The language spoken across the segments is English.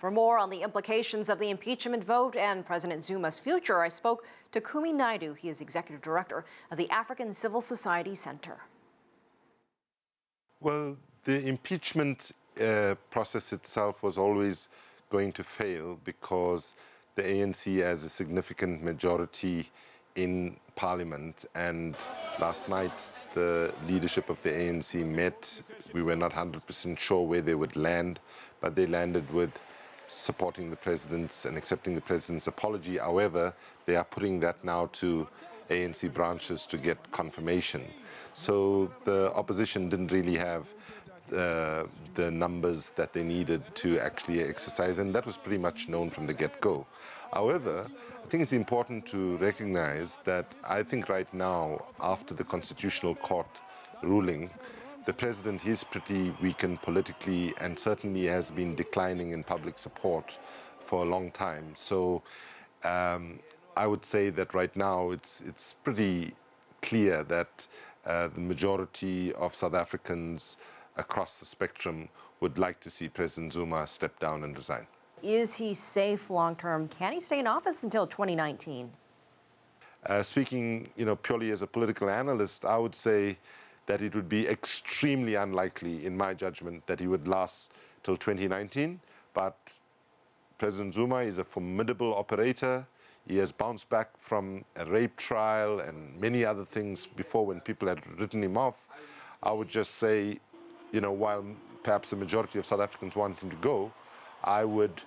For more on the implications of the impeachment vote and President Zuma's future, I spoke to Kumi Naidoo. He is Executive Director of the African Civil Society Center. Well, the impeachment process itself was always going to fail because the ANC has a significant majority in Parliament, and last night the leadership of the ANC met. We were not 100% sure where they would land, but they landed with supporting the president's and accepting the president's apology. However, they are putting that now to ANC branches to get confirmation. So the opposition didn't really have the numbers that they needed to actually exercise, and that was pretty much known from the get-go. However, I think it's important to recognize that I think right now, after the Constitutional Court ruling, the president is pretty weakened politically and certainly has been declining in public support for a long time. So I would say that right now it's pretty clear that the majority of South Africans across the spectrum would like to see President Zuma step down and resign. Is he safe long-term? Can he stay in office until 2019? Speaking, purely as a political analyst, I would say that it would be extremely unlikely, in my judgment, that he would last till 2019. But President Zuma is a formidable operator. He has bounced back from a rape trial and many other things before when people had written him off. I would just say, while perhaps the majority of South Africans want him to go, I would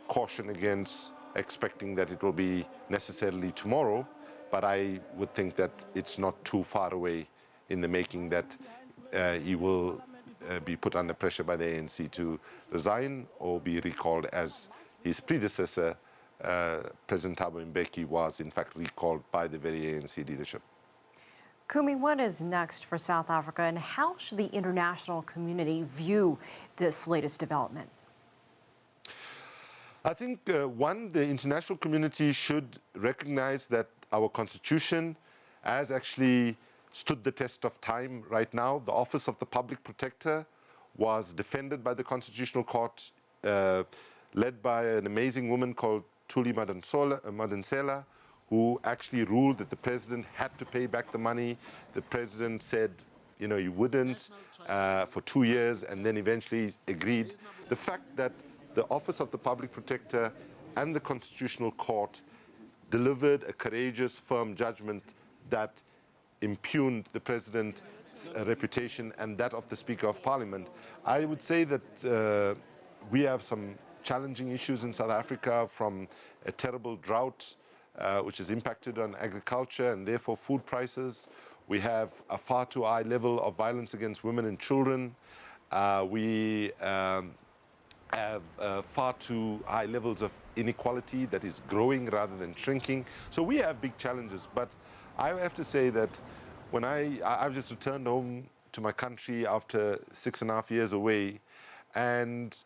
caution against expecting that it will be necessarily tomorrow, but I would think that it's not too far away in the making that he will be put under pressure by the ANC to resign or be recalled as his predecessor, President Thabo Mbeki, was in fact recalled by the very ANC leadership. Kumi, what is next for South Africa, and how should the international community view this latest development? I think, one, the international community should recognize that our Constitution has actually stood the test of time right now. The Office of the Public Protector was defended by the Constitutional Court, led by an amazing woman called Thuli Madonsela, who actually ruled that the president had to pay back the money. The president said, he wouldn't for 2 years, and then eventually agreed. The fact that the Office of the Public Protector and the Constitutional Court delivered a courageous, firm judgment that impugned the president's reputation and that of the Speaker of Parliament. I would say that we have some challenging issues in South Africa, from a terrible drought, which has impacted on agriculture and therefore food prices. We have a far too high level of violence against women and children. We have far too high levels of inequality that is growing rather than shrinking. So we have big challenges, but I have to say that when I've just returned home to my country after 6.5 years away, and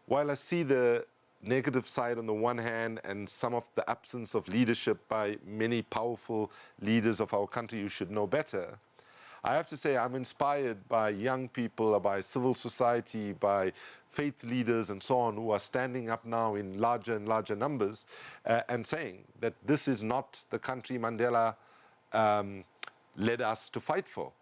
while I see the negative side on the one hand and some of the absence of leadership by many powerful leaders of our country who should know better, I have to say I'm inspired by young people, by civil society, by faith leaders and so on, who are standing up now in larger and larger numbers and saying that this is not the country Mandela led us to fight for.